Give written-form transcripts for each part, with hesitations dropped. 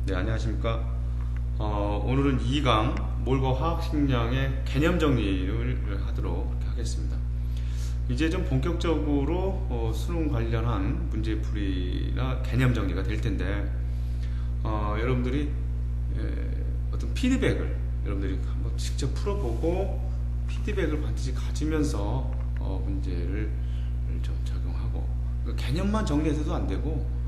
네, 안녕하십니까. 오늘은 2강 몰과 화학식량의 개념 정리를 하도록 하겠습니다. 이제 좀 본격적으로 수능 관련한 문제풀이나 개념 정리가 될 텐데, 여러분들이 어떤 피드백을 여러분들이 한번 직접 풀어보고 피드백을 반드시 가지면서 문제를 좀 적용하고, 개념만 정리해서도 안 되고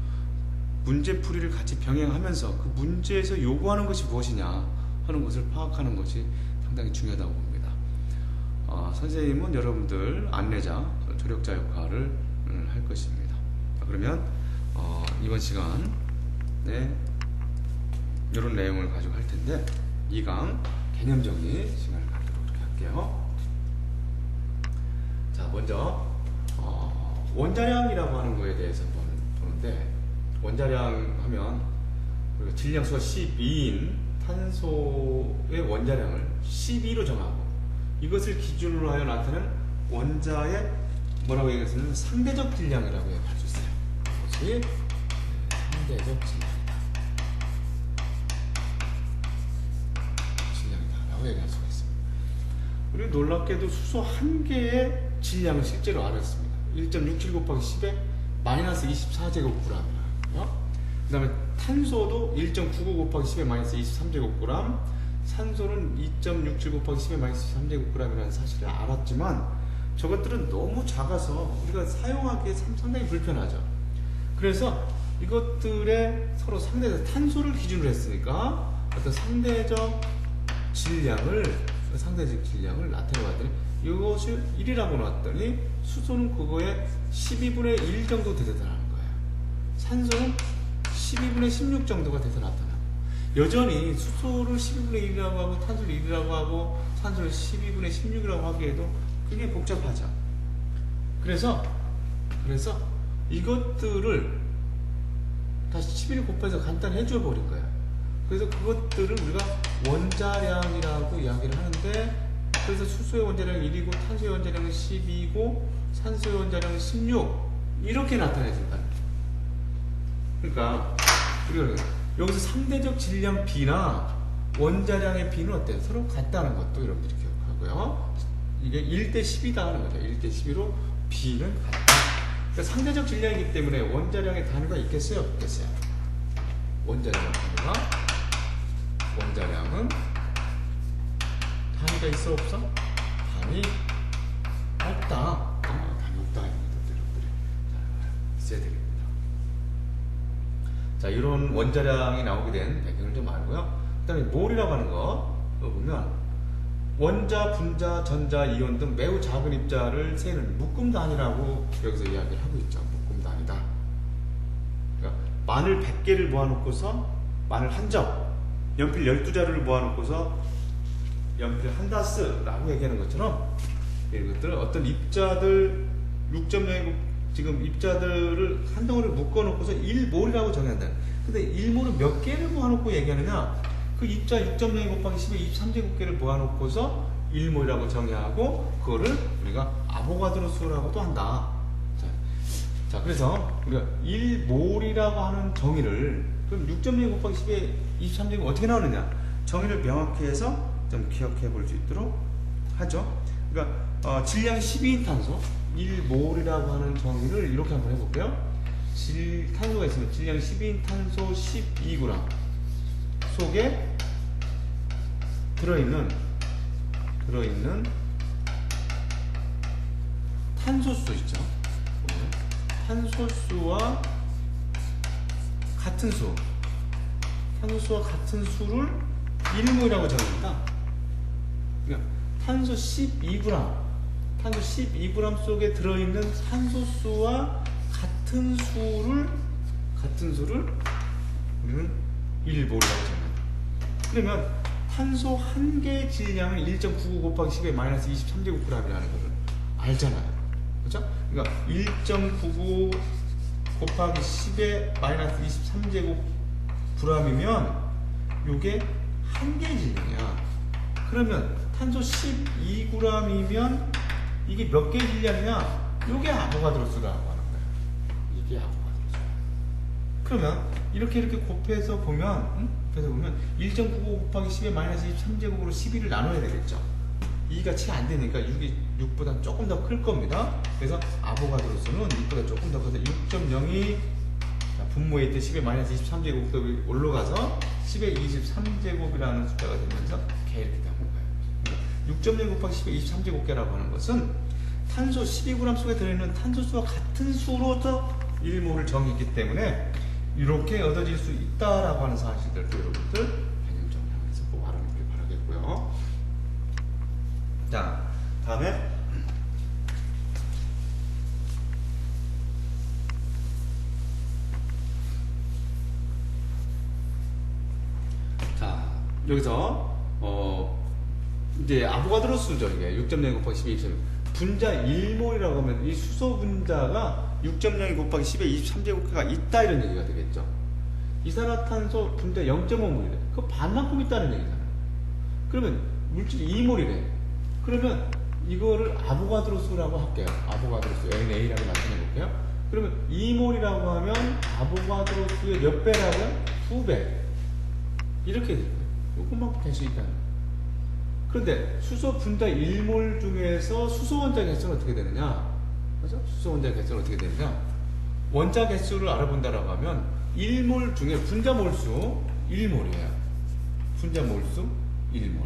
문제풀이를 같이 병행하면서 그 문제에서 요구하는 것이 무엇이냐 하는 것을 파악하는 것이 상당히 중요하다고 봅니다. 선생님은 여러분들 안내자, 조력자 역할을 할 것입니다. 그러면 이번 시간에 이런 내용을 가지고 할 텐데, 2강 개념 정리 시간을 갖도록 이렇게 할게요. 자, 먼저 원자량이라고 하는 거에 대해서 한번 보는데, 원자량 하면 질량수가 12인 탄소의 원자량을 12로 정하고, 이것을 기준으로 하여 나타낸 원자의 뭐라고 얘기했으면 상대적 질량이라고 얘기할 수 있어요. 그것이 상대적 질량이다 라고 얘기할 수가 있습니다. 그리고 놀랍게도 수소 한 개의 질량을 실제로 알았습니다. 1.67 곱하기 10에 마이너스 24제곱g이라. 그 다음에 탄소도 1.99 곱하기 10에 마이너스 23제곱g, 산소는 2.67 곱하기 10에 마이너스 23제곱g이라는 사실을 알았지만, 저것들은 너무 작아서 우리가 사용하기에 상당히 불편하죠. 그래서 이것들의 서로 상대적, 탄소를 기준으로 했으니까 어떤 상대적 질량을 나타내봤더니 이것을 1이라고 놨더니 수소는 그거에 12분의 1 정도 되더라는 거예요. 산소는 12분의 16 정도가 돼서 나타나고, 여전히 수소를 12분의 1이라고 하고 탄소를 1이라고 하고 산소를 12분의 16이라고 하기에도 굉장히 복잡하죠. 그래서 이것들을 다시 11을 곱해서 간단히 해줘 버린 거예요. 그래서 그것들을 우리가 원자량이라고 이야기를 하는데, 그래서 수소의 원자량이 1이고 탄소의 원자량은 12이고 산소의 원자량은 16, 이렇게 나타내준다. 그러니까 우리가 여기서 상대적 질량 B나 원자량의 B는 어때요? 서로 같다는 것도 여러분들이 기억하고요. 이게 1대 10이다 하는 거죠. 1대 12로 B는 같다. 그러니까 상대적 질량이기 때문에 원자량의 단위가 있겠어요? 없겠어요? 원자량은 단위가 있어? 없어? 단위 없다. 단위 없다. 여러분들이 있어야 되겠다. 자, 이런 원자량이 나오게 된 배경을 좀 알고요. 그 다음에 몰이라고 하는 거 보면, 원자, 분자, 전자, 이온 등 매우 작은 입자를 세는 묶음 단위라고 여기서 이야기를 하고 있죠. 묶음 단위다. 그러니까 마늘 100개를 모아놓고서 마늘 한 점, 연필 12자루를 모아놓고서 연필 한 다스라고 얘기하는 것처럼, 이것들은 어떤 입자들 6.0이고 지금 입자들을 한 덩어리를 묶어놓고서 1몰이라고 정의한다. 근데 1몰은 몇 개를 모아놓고 얘기하느냐? 그 입자 6.0 곱하기 10에 23제곱개를 모아놓고서 1몰이라고 정의하고, 그거를 우리가 아보가드로 수라고도 한다. 자, 그래서 우리가 1몰이라고 하는 정의를, 그럼 6.0 곱하기 10에 23제곱 어떻게 나오느냐? 정의를 명확히 해서 좀 기억해 볼 수 있도록 하죠. 그러니까 질량 12인 탄소 1몰이라고 하는 정의를 이렇게 한번 해볼게요. 탄소가 있으면 질량 12인 탄소 12g 속에 들어있는 탄소수 있죠. 탄소수와 같은 수를 1몰이라고 정합니다. 그러니까 탄소 12g 속에 들어있는 탄소수와 같은 수를 우리는 1몰이라고 정합니다. 그러면 탄소 한 개의 질량은 1.99 곱하기 10에 마이너스 23제곱g이라는 것을 알잖아요. 그렇죠? 그러니까 1.99 곱하기 10에 마이너스 23제곱g이면 이게 한 개의 질량이야. 그러면 탄소 12g이면 이게 몇 개의 질량이냐? 이게 아보가드로 수라고 하는 거야. 이게 아보가드로 수. 그러면 이렇게 곱해서 보면 1.95 곱하기 10의 마이너스 23제곱으로 11을 나눠야 되겠죠. 2가 채 안 되니까 6보다 조금 더 클 겁니다. 그래서 아보가드로수는 6보다 조금 더 커서 6.0이 분모에 있던 10의 마이너스 23제곱도 올라가서 10의 23제곱이라는 숫자가 되면서 이렇게 되는 거예요. 6.0 곱하기 10의 23제곱계라고 하는 것은 탄소 12g 속에 들어있는 탄소수와 같은 수로서 1몰을 정했기 때문에 이렇게 얻어질 수 있다라고 하는 사실들도 여러분들 개념 정리하면서 꼭 알아놓길 바라겠고요. 자, 다음에 자, 여기서 이제 아보가드로수죠. 이게 6.0 곱하기 10의 23 분자 1몰이라고 하면 이 수소 분자가 6.0 곱하기 10의 23제곱계가 있다 이런 얘기가 되겠죠. 이산화탄소 분자 0.5몰이래. 그 반만큼 있다는 얘기잖아요. 그러면 물질이 2몰이래. 그러면 이거를 아보가드로수라고 할게요. 아보가드로수 NA라고 나타내볼게요. 그러면 2몰이라고 하면 아보가드로수의 몇 배라고요? 2배. 이렇게 돼요. 이것만 될 수 있다는 거예요. 그런데 수소 분자 1몰 중에서 수소 원자 개수는 어떻게 되느냐? 그죠? 수소 원자 개수는 어떻게 되느냐? 원자 개수를 알아본다라고 하면 1몰 중에 분자 몰수 1몰이에요. 분자 몰수 1몰.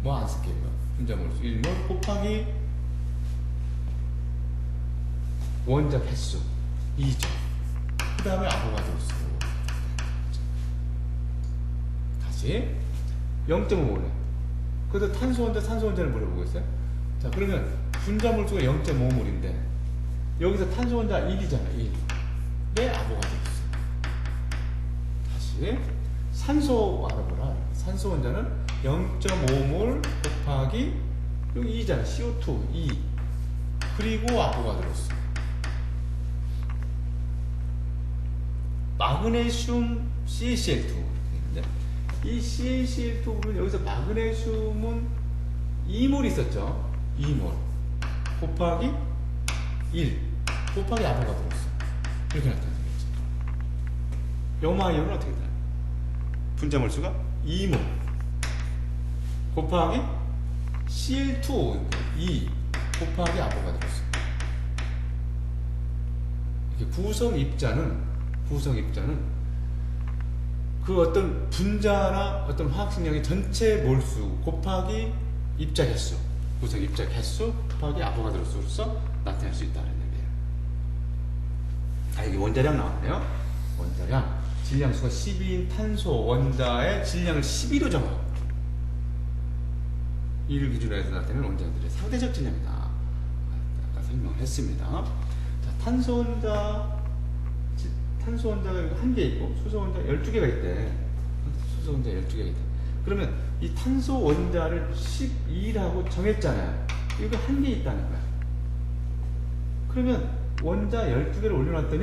뭐 안 쓸게요. 분자 몰수 1몰 곱하기 원자 개수 2죠. 그 다음에 아보가드로수. 다시 0.5몰. 그래서 탄소 원자를 물어보고 있어요. 자, 그러면 분자 몰수가 0.5몰인데 여기서 탄소 원자 1이잖아. 1. 왜 아보가드로수? 다시 산소 알아보라. 산소 원자는 0.5몰 곱하기 여기 2잖아. CO2 2 그리고 아보가드로수. 마그네슘 CaCl2. 이 CaCl2 보면 여기서 마그네슘은 2몰 있었죠. 2몰 곱하기 1 곱하기 아보가드로수. 이렇게 나타나겠죠. 요마이온은 어떻게 되나요? 분자 몰수가 2몰 곱하기 Cl2 2 곱하기 아보가드로수. 이렇게 구성 입자는 그 어떤 분자나 어떤 화학식량의 전체 몰수 곱하기 입자 개수, 구성 입자 개수 곱하기 아보가드로수로서 나타낼 수 있다는 얘기예요. 아, 여기 원자량 나왔네요. 원자량. 질량수가 12인 탄소 원자의 질량을 12로 정하고 이를 기준으로 해서 나타내는 원자들의 상대적 질량이다. 아까 설명을 했습니다. 자, 탄소 원자가 한 개 있고 수소 원자 12개가 있대. 수소 원자 12개가 있대. 그러면 이 탄소 원자를 12라고 정했잖아요. 이거 한 개 있다는 거야. 그러면 원자 12개를 올려놨대.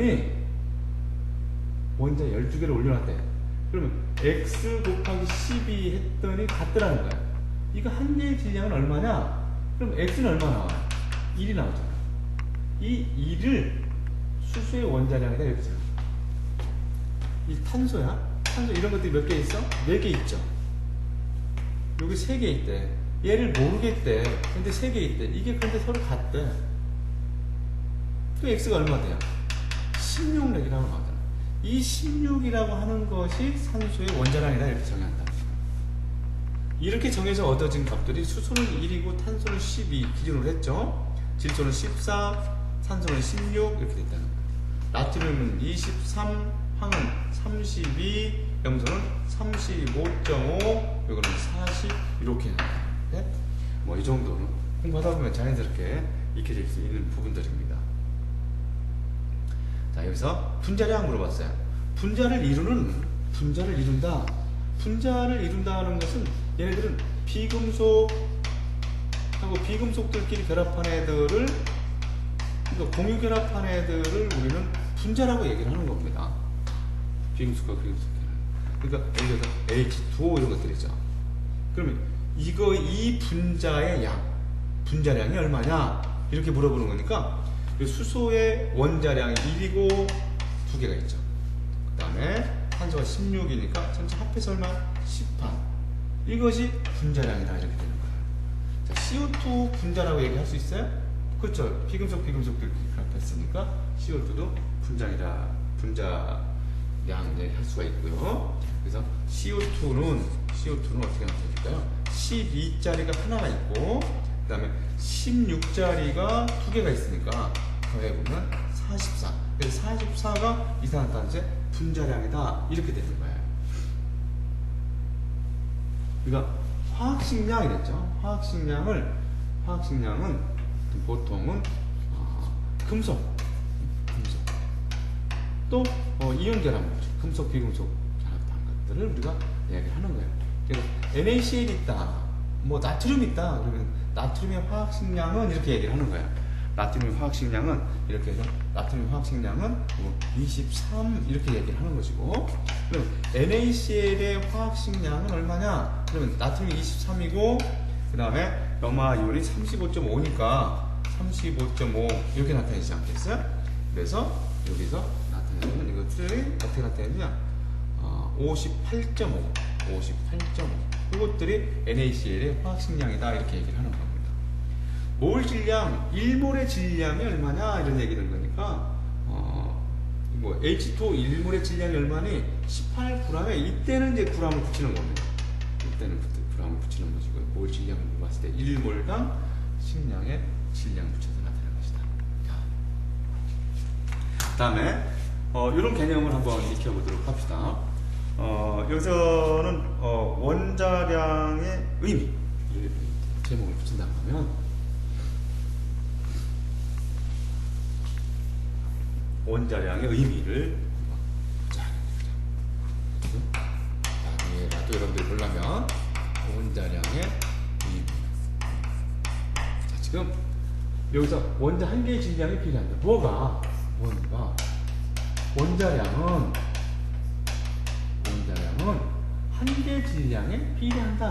그러면 x 곱하기 12 했더니 같더라는 거야. 이거 한 개의 질량은 얼마냐? 그럼 x는 얼마 나와요? 1이 나오잖아. 이 1을 수소의 원자량이다 이렇게 생각해. 이 탄소야? 탄소 이런 것들이 몇 개 있어? 4개 있죠. 여기 3개 있대. 얘를 모르겠대. 근데 3개 있대. 이게 근데 서로 같대. 그 x가 얼마 돼요? 16렉이라고 나오잖아. 이 16이라고 하는 것이 산소의 원자량이다 이렇게 정의한다. 이렇게 정해서 얻어진 값들이 수소는 1이고 탄소는 12 기준으로 했죠. 질소는 14, 산소는 16 이렇게 됐다는 거예요. 나트륨은 23, 황은 32, 염소는 35.5, 이거는 40 이렇게 나와요. 네? 뭐 이 정도는 공부하다 보면 자연스럽게 익혀질 수 있는 부분들입니다. 자, 여기서 분자량 물어봤어요. 분자를 이룬다. 분자를 이룬다는 것은 얘네들은 비금속하고 비금속들끼리 결합한 애들을, 그러니까 공유 결합한 애들을 우리는 분자라고 얘기를 하는 겁니다. 비금속과 비금속끼리. 그러니까 여기서 H2O 이런 것들 있죠. 그러면 이 분자의 분자량이 얼마냐? 이렇게 물어보는 거니까 수소의 원자량이 1이고 2개가 있죠. 그 다음에 산소가 16이니까 전체 합해서 얼마? 18. 이것이 분자량이다 이렇게 되는 거예요. 자, CO2 분자라고 얘기할 수 있어요? 그렇죠. 비금속들끼리 결합했으니까 CO2도 분자량 할 수가 있고요. 그래서 CO2는 어떻게 하면 될까요? 12짜리가 하나가 있고 그 다음에 16짜리가 두 개가 있으니까 더해보면 44. 그래서 44가 이산화탄소의 분자량이다 이렇게 되는 거예요. 그러니까 화학식량 이랬죠. 화학식량은 보통은 금속 또 이온 결합물, 금속, 비금속 결합한 것들을 우리가 이야기를 하는 거예요. 그래서 NaCl 있다, 뭐 나트륨 있다 그러면 나트륨의 화학식량은 이렇게 얘기를 하는 거예요. 나트륨의 화학식량은 이렇게 해서 나트륨 화학식량은 23 이렇게 얘기를 하는 것이고, 그럼 NaCl의 화학식량은 얼마냐? 그러면 나트륨이 23이고 그 다음에 염화이온이 35.5니까 35.5 이렇게 나타내지 않겠어요? 그래서 여기서 나타내는 이것들이 어떻게 나타내냐? 58.5 이것들이 NaCl의 화학식량이다 이렇게 얘기를 하는 겁니다. 몰 질량, 1몰의 질량이 얼마냐 이런 얘기를 거니까 H2 1몰의 질량이 얼마니? 18g에 이때는 이제 g을 붙이는 겁니다. 이때는 g을 붙이는 것이고, 몰 질량을 봤을 때 1몰당 식량의 질량 붙여서 나타내는 것이다. 그 다음에 이런 개념을 한번 익혀보도록 합시다. 여기서는 원자량의 의미 제목을 붙인다고 하면 원자량의 의미를 나중에라도 여러분들이 보려면 원자량의 의미. 자, 지금 여기서 원자 한 개의 질량이 필요한데 뭐가? 원자량은 한 개의 질량에 필요한다.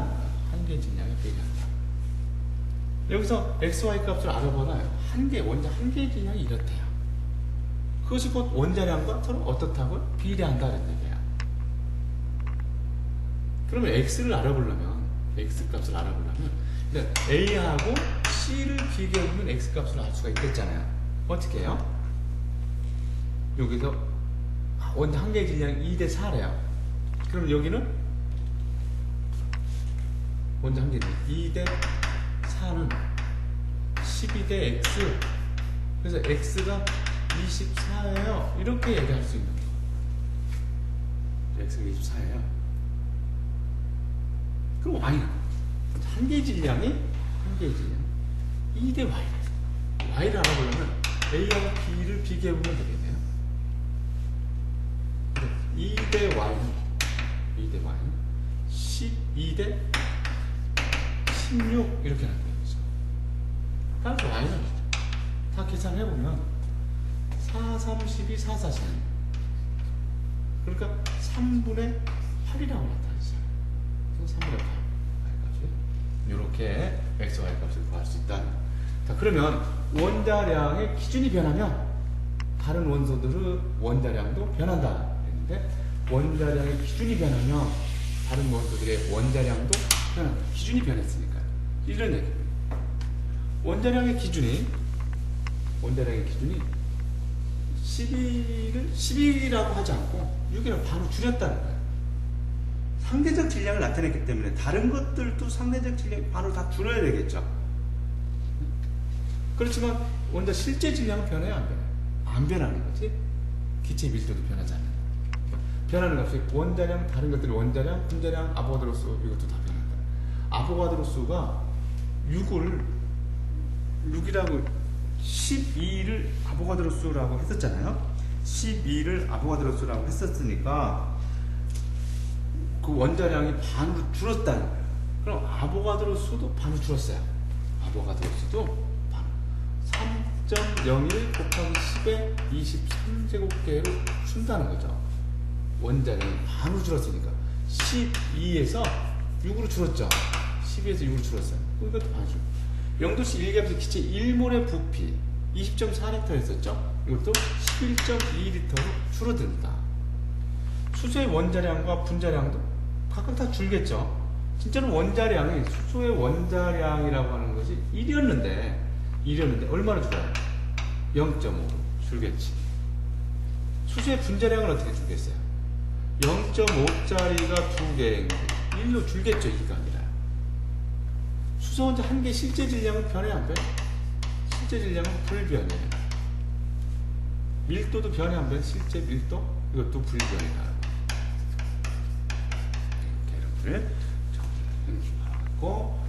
한 개의 질량에 필요한다. 여기서 XY 값을 알아보나요? 원자 한 개의 질량이 이렇대요. 그것이 곧 원자량과 서로 어떻다고요? 비례한다는 얘기야. 그러면 X를 알아보려면, X 값을 알아보려면, A하고 C를 비교해보면 X 값을 알 수가 있겠잖아요. 어떻게 해요? 여기서 원자 한 개의 질량이 2대 4래요. 그럼 여기는 원자 한 개의 2대 4는 12대 X. 그래서 X가 24예요. 이렇게 얘기할 수 있는 거예요. X가 24예요. 그럼 Y는 한 개의 질량이 2대 Y. Y를 알아보려면 A하고 B를 비교해보면 되겠네요. 2대 Y는 12대 16 이렇게 나타내는 거죠. 따라서 Y는 다 계산해보면 4, 3, 12, 4, 4, 12. 그러니까 3분의 8이라고 나타나잖아요. 그래서 3분의 8. Y값이. 이렇게 X, Y 값을 구할 수 있다. 자, 그러면 원자량의 기준이 변하면 다른 원소들의 원자량도 변한다. 했는데 원자량의 기준이 변하면 다른 원소들의 원자량도 변한다. 기준이 변했으니까요. 이런 얘기입니다. 원자량의 기준이 12라고 하지 않고 6이라고 바로 줄였다는 거예요. 상대적 질량을 나타냈기 때문에 다른 것들도 상대적 질량이 바로 다 줄어야 되겠죠. 그렇지만 원자 실제 질량은 변해요, 안 변해요? 안 변하는 거지. 기체 밀도도 변하지 않는 거예요. 변하는 값이 원자량, 다른 것들이 원자량, 분자량, 아보가드로 수 이것도 다 변한다. 아보가드로 수가 6이라고 12를 아보가드로 수라고 했었잖아요. 12를 아보가드로 수라고 했었으니까 그 원자량이 반으로 줄었다는 거예요. 그럼 아보가드로 수도 반으로 줄었어요. 아보가드로 수도 반. 3.01 곱하기 10의 23제곱계로 준다는 거죠. 원자량이 반으로 줄었으니까 12에서 6으로 줄었죠. 12에서 6으로 줄었어요. 이것도 반으로. 0도씨 1기압에서 기체 1몰의 부피 20.4L 했었죠. 이것도 11.2L로 줄어든다. 수소의 원자량과 분자량도 각각 다 줄겠죠. 진짜로 원자량이, 수소의 원자량이라고 하는 것이 1이었는데 얼마나 줄어요? 0.5로 줄겠지. 수소의 분자량은 어떻게 줄겠어요? 0.5짜리가 2개인 1로 줄겠죠. 2가 아니라. 수소 원자 한 개 실제 질량은 변해 안 변해? 실제 질량은 불변해. 밀도도 변해 안 변해? 실제 밀도? 이것도 불변이다. 이렇게 여러분들 정리를 하고,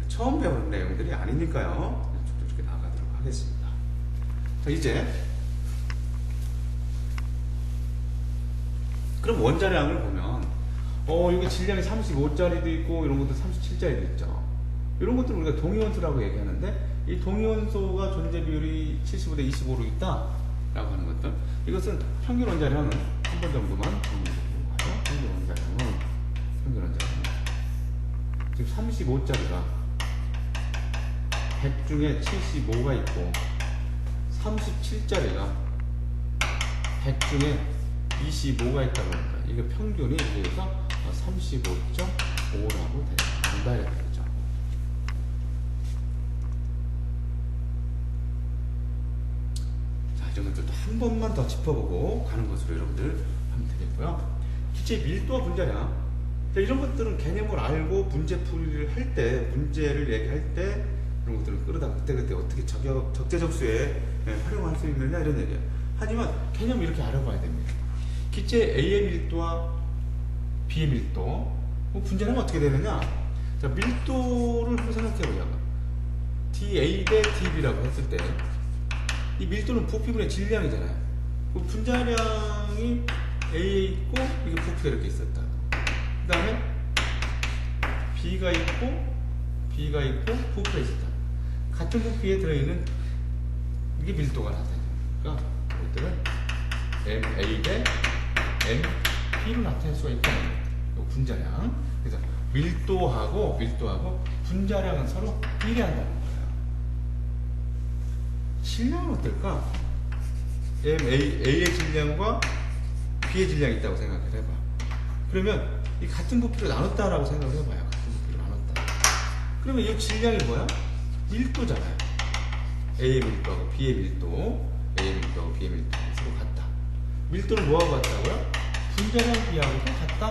처음 배우는 내용들이 아니니까요. 이렇게 나가도록 하겠습니다. 자, 이제 그럼 원자량을 보면 여기 질량이 35짜리도 있고 이런 것도 37짜리도 있죠. 이런 것들을 우리가 동위원소라고 얘기하는데, 이 동위원소가 존재 비율이 75대 25로 있다 라고 하는 것들, 이것은 평균 원자량은 한 번 정도만 정리해보고 가요. 평균 원자량은 지금 35짜리가 100 중에 75가 있고, 37짜리가 100 중에 25가 있다고 합니다. 이게 평균이 그래서 35.5라고 된다 이렇게 되죠. 자, 이런 것들도 한 번만 더 짚어보고 가는 것으로 여러분들 하면 되겠고요. 기체 밀도와 분자량, 자, 이런 것들은 개념을 알고 문제풀이를 할 때, 문제를 얘기할 때 이런 것들을 끌어다 그때 어떻게 적재적소에 활용할 수 있느냐 이런 얘기예요. 하지만 개념을 이렇게 알아봐야 됩니다. 기체 A의 밀도와 B의 밀도, 분자량은 어떻게 되느냐? 자, 밀도를 한번 생각해보자고. dA 대 dB라고 했을 때, 이 밀도는 부피분의 질량이잖아요. 분자량이 A에 있고, 이게 부피가 이렇게 있었다. 그 다음에 B가 있고, 부피가 있었다. 같은 부피에 들어있는 이게 밀도가 나타나니까, 이것들은 MA 대 MP로 나타낼 수가 있다는 거예요. 분자량. 그래서 밀도하고 분자량은 서로 비례한다는 거예요. 질량은 어떨까? A의 질량과 B의 질량이 있다고 생각을 해봐. 그러면 이 같은 부피로 나눴다라고 생각을 해봐요. 같은 부피로 나눴다. 그러면 이 질량이 뭐야? 밀도잖아요. A의 밀도하고 B의 밀도, B의 밀도 서로 같다. 밀도는 뭐하고 같다고요? 분자량 B하고도 같다.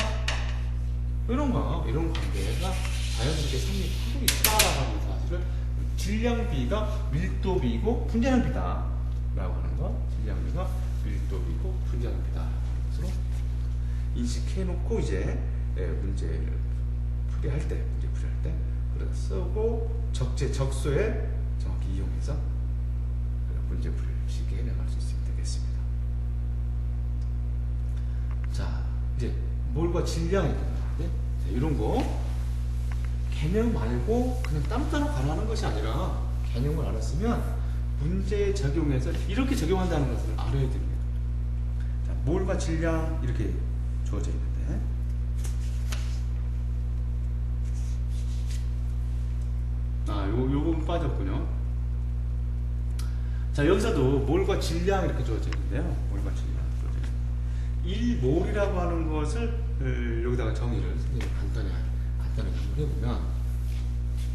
이런 관계가 자연스럽게 성립하고 있다라고 하는 사실을, 질량 B가 밀도 B고 분자량 B다 라고 하는 거, 질량 B가 밀도 B고 분자량 B다 라고 하는 것으로 인식해 놓고, 이제 문제를 풀이할 때 그래서 쓰고 적소에 정확히 이용해서 문제 풀이를 쉽게 해나갈 수 있으면 되겠습니다. 자, 이제 몰과 질량이 되는데, 이런 거 개념 알고 그냥 땀따라 가라는 것이 아니라, 개념을 알았으면 문제에 적용해서 이렇게 적용한다는 것을 알아야 됩니다. 자, 몰과 질량 이렇게 주어져 있는데, 요 부분 빠졌군요. 자, 여기서도 몰과 질량 이렇게 주어져 있는데요. 몰과 질량 주어져 있는데, 1몰이라고 하는 것을 여기다가 정의를 간단히 한번 해보면,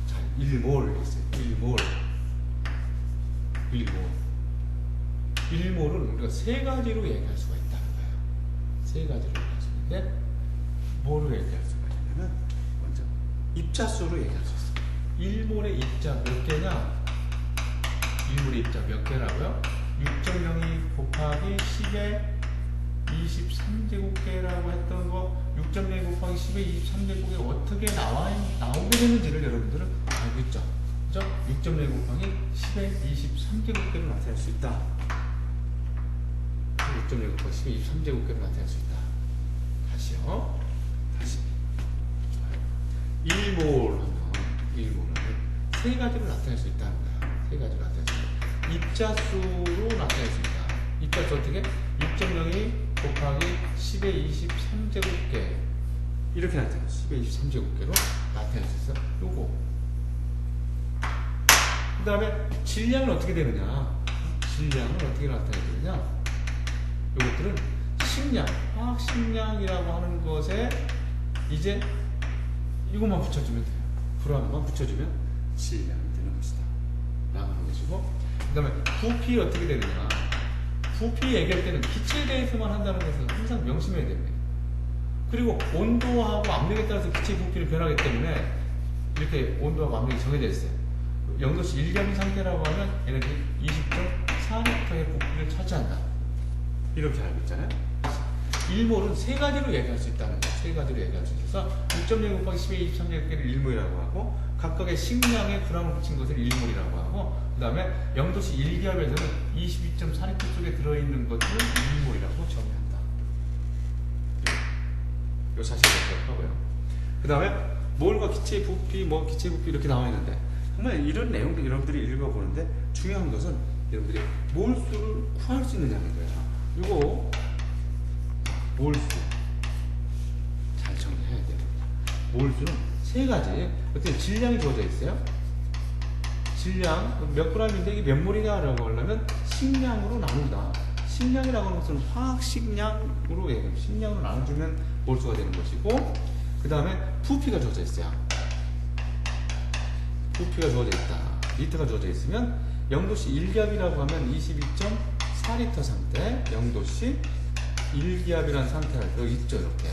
자, 1몰 있어요. 1몰은 우리가 세 가지로 얘기할 수가 있다는 거예요. 세 가지로 얘기할 수 있는데, 뭐로 얘기할 수가 있냐면, 먼저 입자수로 얘기할 수 있어요. 1몰의 입자 몇 개냐? 1몰의 입자 몇 개라고요? 6.02 곱하기 10의 23제곱개라고 했던 거, 6.02 곱하기 10의 23제곱이 어떻게 나오게 되는지를 여러분들은 알고 있죠? 그죠? 6.02 곱하기 10의 23제곱개로 나타낼 수 있다. 6.02 곱하기 10의 23제곱개로 나타낼 수 있다. 다시요. 다시. 1몰 하면, 1몰은 세 가지로 나타낼 수 있다는 거야. 세 가지로 나타낼 수 있다. 입자수로 나타낼 수 있다. 입자수 어떻게? 6.02 곱하기 10의 23제곱개. 이렇게 나타내. 10의 23제곱개로 나타낼 수 있어. 요거. 그 다음에 질량은 어떻게 되느냐? 질량은 어떻게 나타내야 되느냐? 요것들은 화학식량이라고 하는 것에 이제 이것만 붙여주면 돼요. 불암만 붙여주면 질량이 되는 것이다 라고 하는 것이고, 그 다음에 부피 어떻게 되느냐, 부피 얘기할 때는 기체에 대해서만 한다는 것은 항상 명심해야 됩니다. 그리고 온도하고 압력에 따라서 기체의 부피는 변하기 때문에 이렇게 온도하고 압력이 정해져 있어요. 0도씨 1gram 상태라고 하면 얘네들이 20.4L의 부피를 차지한다, 이렇게 알고 있잖아요. 1몰은 세 가지로 얘기할 수 있다는 거예요. 세 가지로 얘기할 수 있어서 6.0 곱하기 10의 23제곱계를 1몰이라고 하고, 각각의 식량에 g을 붙인 것을 1몰이라고 하고, 그 다음에 0도씨 1기압에서는 22.4L 속에 들어있는 것을 1몰이라고 정의한다. 이 사실을 기억하고요. 그 다음에 몰과 기체의 부피, 기체의 부피 이렇게 나와 있는데, 정말 이런 내용들 여러분들이 읽어보는데 중요한 것은 여러분들이 몰수를 구할 수 있느냐는 거예요. 이거 몰수 잘 정리해야 돼요. 몰수는 세 가지. 어떻게 질량이 주어져 있어요. 질량 몇 g인데 이게 몇 몰이냐라고 하려면 식량으로 나눈다. 식량이라고 하는 것은 화학식량으로 얘기해요. 식량으로 나눠주면 몰수가 되는 것이고, 그 다음에 부피가 주어져 있어요. 부피가 주어져 있다. 리터가 주어져 있으면 0도씨 1기압이라고 하면 22.4L 상태, 0도씨 1기압이라는 상태가 여기 있죠. 이렇게.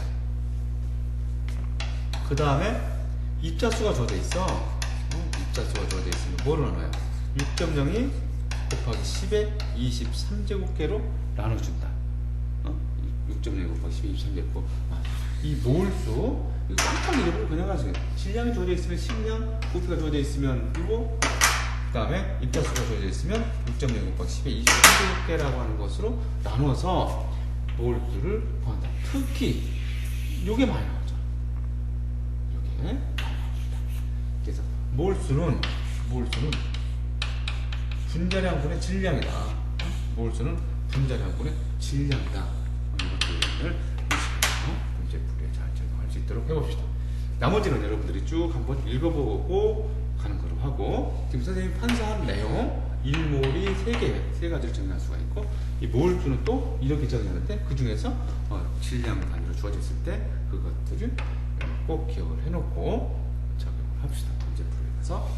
그 다음에 입자수가 주어져 있어. 입자수가 주어져 있으면 뭐로 나눠요? 6.02 곱하기 10의 23제곱계로 나눠준다. 6.02 곱하기 10의 23제곱계. 이 몰수, 이거 깜빡 잃어버리고 그냥 하세요. 질량이 주어져 있으면 식량, 부피가 주어져 있으면 그리고 그 다음에 입자수가 주어져 있으면 6.0 곱하기 10의 23제곱계라고 하는 것으로 나눠서 몰수를 구한다. 특히 요게 많이 나오죠. 요게 많이 나옵니다. 그래서 몰수는 분자량분의 질량이다. 몰수는 분자량분의 질량이다. 이것들을 문제풀이에 잘 적용할 수 있도록 해봅시다. 나머지는 여러분들이 쭉 한번 읽어보고 가는 거로 하고, 지금 선생님이 판사한 내용 1몰이 3개, 3가지를 정의할 수가 있고, 이 몰수는 또 이렇게 정의하는데, 그 중에서 질량 단위로 주어졌을 때 그것들을 꼭 기억을 해놓고 적용을 합시다. 문제풀이에 가서.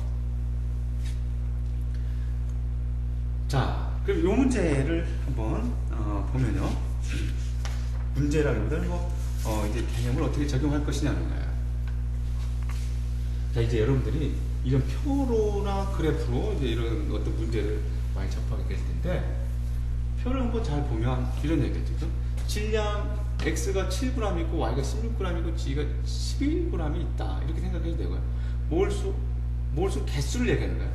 자, 그럼 이 문제를 한번 보면요. 문제라기보다는 이제 개념을 어떻게 적용할 것이냐는 거예요. 자, 이제 여러분들이 이런 표로나 그래프로 이제 이런 어떤 문제를 많이 접하게 될 텐데, 표를 한번 잘 보면 이런 얘기겠죠. 질량 X가 7g 있고 Y가 16g 있고 G가 11g이 있다. 이렇게 생각해도 되고요. 몰수 개수를 얘기하는 거예요.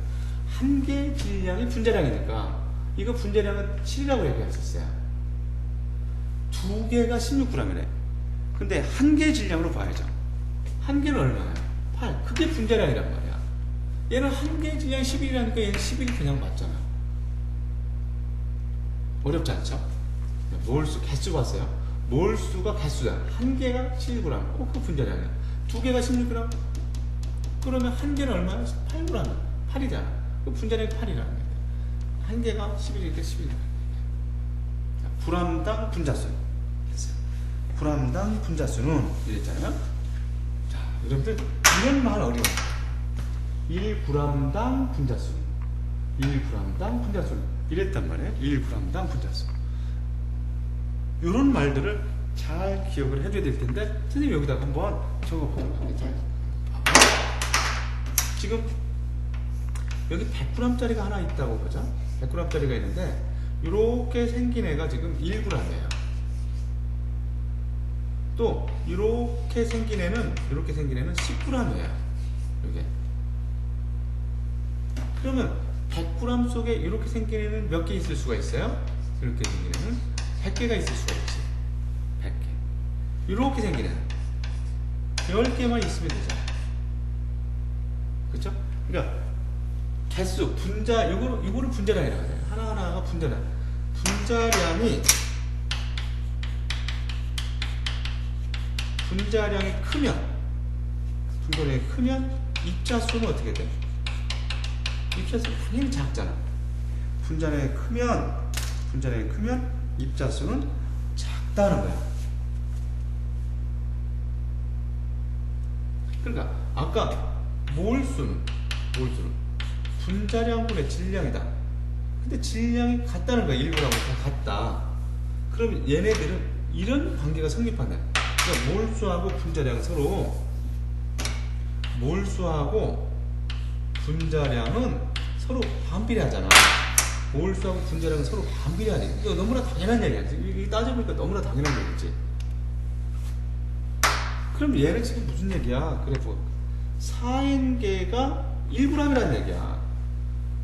한 개의 질량이 분자량이니까 이거 분자량은 7이라고 얘기할 수 있어요. 두 개가 16g이네. 근데 한 개의 질량으로 봐야죠. 한 개는 얼마나요? 8. 그게 분자량이란 말이야. 얘는 한 개의 질량이 11이라니까 얘는 11이 그냥 맞잖아. 어렵지 않죠? 몰수 개수 봤어요. 몰수가 개수야. 한 개가 7g. 그 분자량이야. 두 개가 16g. 그러면 한 개는 얼마야? 8g. 8이잖아. 그 분자량이 8이라는 거야. 한 개가 11이니까 11이다. g당 분자수. g당 분자수는 이랬잖아요. 자, 여러분들 이런 말 어려워. 1g당 분자수. 1g당 분자수. 이랬단 말이에요. 1g당 분자수. 이런 말들을 잘 기억을 해줘야 될 텐데, 선생님 여기다가 한번 적어보도록 하겠습니다. 지금 여기 100g짜리가 하나 있다고 보자. 100g짜리가 있는데 이렇게 생긴 애가 지금 1g이에요. 또 이렇게 생긴 애는 10g이에요. 이게. 그러면 100g 속에 이렇게 생긴 애는 몇 개 있을 수가 있어요? 이렇게 생긴 애는 100개가 있을 수가 있지. 100개. 이렇게 생긴 애는 10개만 있으면 되잖아. 그쵸? 그러니까 개수, 분자, 이거를 분자량이라고 해요. 하나하나가 분자량. 분자량이 크면 입자수는 어떻게 돼? 입자수는 당연히 작잖아. 분자량이 크면 입자수는 작다. 같다는 거야. 그러니까 아까 몰수는 분자량분의 질량이다. 근데 질량이 같다는 거야. 1g하고 다 같다. 그럼 얘네들은 이런 관계가 성립한다. 그러니까 몰수하고 분자량은 서로 반비례하잖아. 몰수하고 분자량은 서로 반비례하지. 이거 너무나 당연한 얘기야. 이거 따져보니까 너무나 당연한 얘기지. 그럼 얘는 지금 무슨 얘기야? 그래, 뭐 4N개가 1g이라는 얘기야.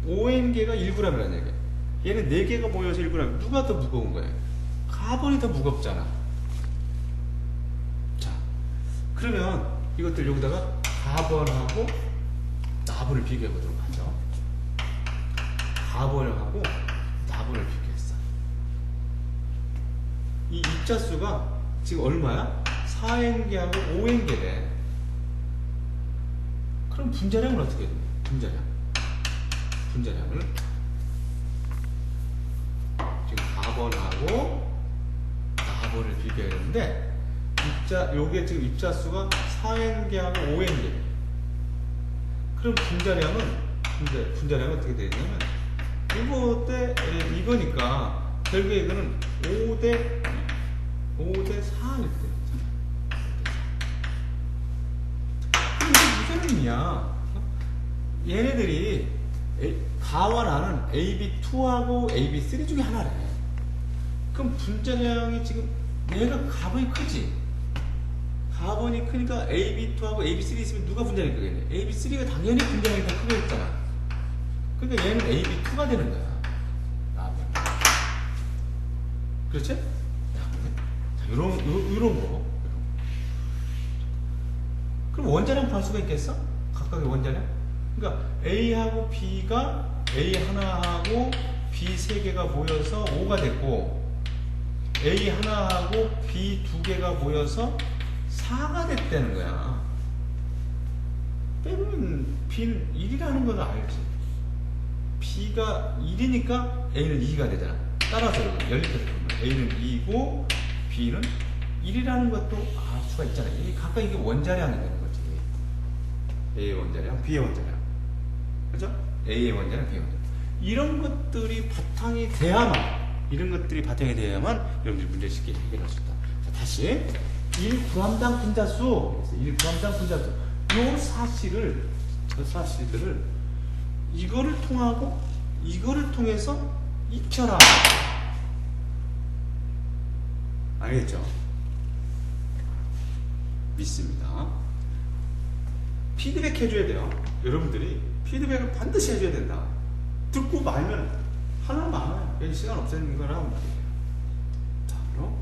5N개가 1g이라는 얘기야. 얘는 4개가 모여서 1g. 누가 더 무거운 거야? 카본이 더 무겁잖아. 자, 그러면 이것들 여기다가 카본하고 나본을 비교해 보도록 하죠. 카본하고 나본을 비교했어. 이 입자수가 지금 얼마야? 4N개하고 5N개래. 그럼 분자량은 어떻게 돼? 분자량을 지금 카본하고 나본을 비교했는데 요게 지금 입자수가 4N개하고 5N개. 그럼 분자량은 어떻게 되냐면 이거니까 결국에 이거는 5대 4일 때. 무슨 의미야? 얘네들이 가와 나는 AB2하고 AB3 중에 하나래. 그럼 분자량이 지금 얘가 가본이 크지? 가본이 크니까 AB2하고 AB3 있으면 누가 분자량이 크겠네? AB3가 당연히 분자량이 더 크겠잖아. 그러니까 얘는 AB2가 되는 거야. 그렇지? 자, 이런 거. 그럼 원자량 구할 수가 있겠어? 각각의 원자량? 그러니까 A하고 B가 A 하나하고 B 3개가 모여서 5가 됐고, A 하나하고 B 2개가 모여서 4가 됐다는 거야. 빼면 B는 1이라는 걸 알지. B가 1이니까 A는 2가 되잖아. 따라서 연립해서 A는 2고 B는 1이라는 것도 알 수가 있잖아. 각각 이게 원자량이 되는 거지. A의 원자량, B의 원자량. 그죠? A의 원자량, B의 원자량. 이런 것들이 바탕이 돼야만, 여러분들이 문제 쉽게 해결할 수 있다. 자, 다시. 1g당 분자수, 1g당 분자수. 요 사실들을 이거를 통해서 입혀라. 알겠죠? 믿습니다. 피드백 해줘야 돼요. 여러분들이 피드백을 반드시 해줘야 된다. 듣고 말면 하나만 말아요. 시간 없애는 거라고 말이에요. 자, 그럼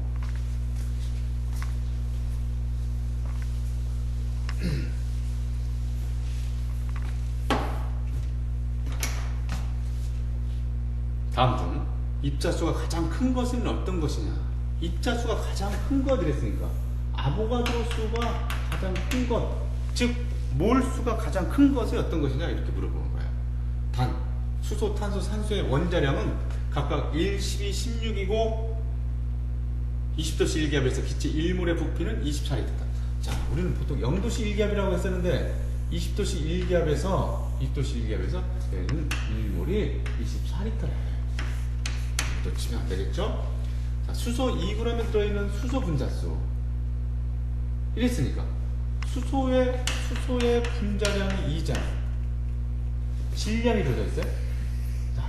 다음 중 입자수가 가장 큰 것은 어떤 것이냐? 입자수가 가장 큰 것 이랬으니까 아보가드로 수가 가장 큰 것, 즉 몰수가 가장 큰 것이 어떤 것이냐 이렇게 물어보는 거예요. 단 수소, 탄소, 산소의 원자량은 각각 1, 12, 16이고 20도씨 1기압에서 기체 1몰의 부피는 24리터다. 자, 우리는 보통 0도씨 1기압이라고 했었는데 20도씨 1기압에서 얘는 1몰이 24리터래. 또 치면 안 되겠죠? 자, 수소 2g에 들어있는 수소 분자수. 이랬으니까 수소의 분자량이 2잖아. 질량이 들어져 있어요. 자,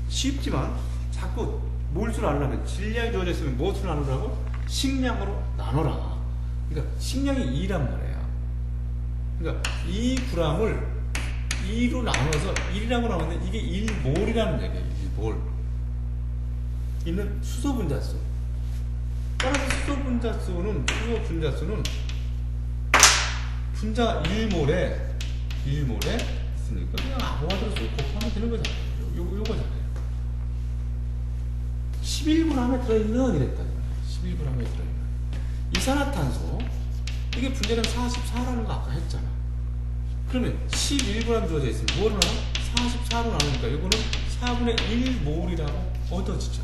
쉽지만 자꾸 몰수를 나누려면 질량이 들어져 있으면 무엇으로 나누라고? 식량으로 나눠라. 그러니까 식량이 2란 말이에요. 그러니까 2g을 2로 나눠서 1이라고 나오는데 이게 1몰이라는 얘기예요. 1몰. 있는 수소 분자수. 따라서 수소 분자수는 분자 1몰에 있으니까 그냥 아보가드로 수 곱하면 되는 거잖아요. 요거잖아요. 11g에 들어있는 이랬다. 11g에 들어있는 이산화탄소, 이게 분자량 44라는 거 아까 했잖아. 그러면 11g 주어져 있으면 뭐를 나눠? 44로 나누니까 이거는 4분의 1몰이라고 얻어지죠.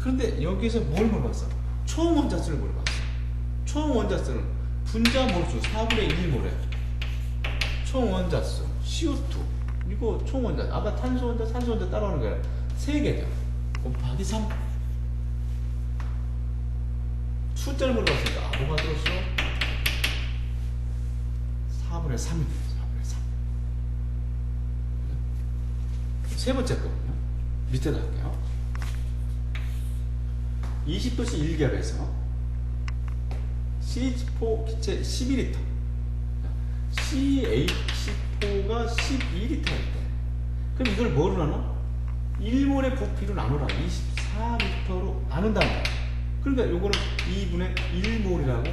그런데 여기서 뭘 물어봤어? 총 원자수를 물어봤어. 총 원자수는 분자 몰수 4분의 1몰에 총 원자수 CO2 이거 총 원자수 아까 탄소 원자 산소 원자 따라오는 거야 3개죠. 곱하기 3 숫자를 물어봤으니까 아보가드로 수 4분의 3이네요. 4분의 3 세 번째 거군요. 밑에다 할게요. 20도씨 1겹에서 CH4 기체 12리터 CH4가 12리터 할 때 그럼 이걸 뭐로 나눠? 1몰의 부피로 나누라 24리터로 나눈다는 거야. 그러니까 요거는 2분의 1몰이라고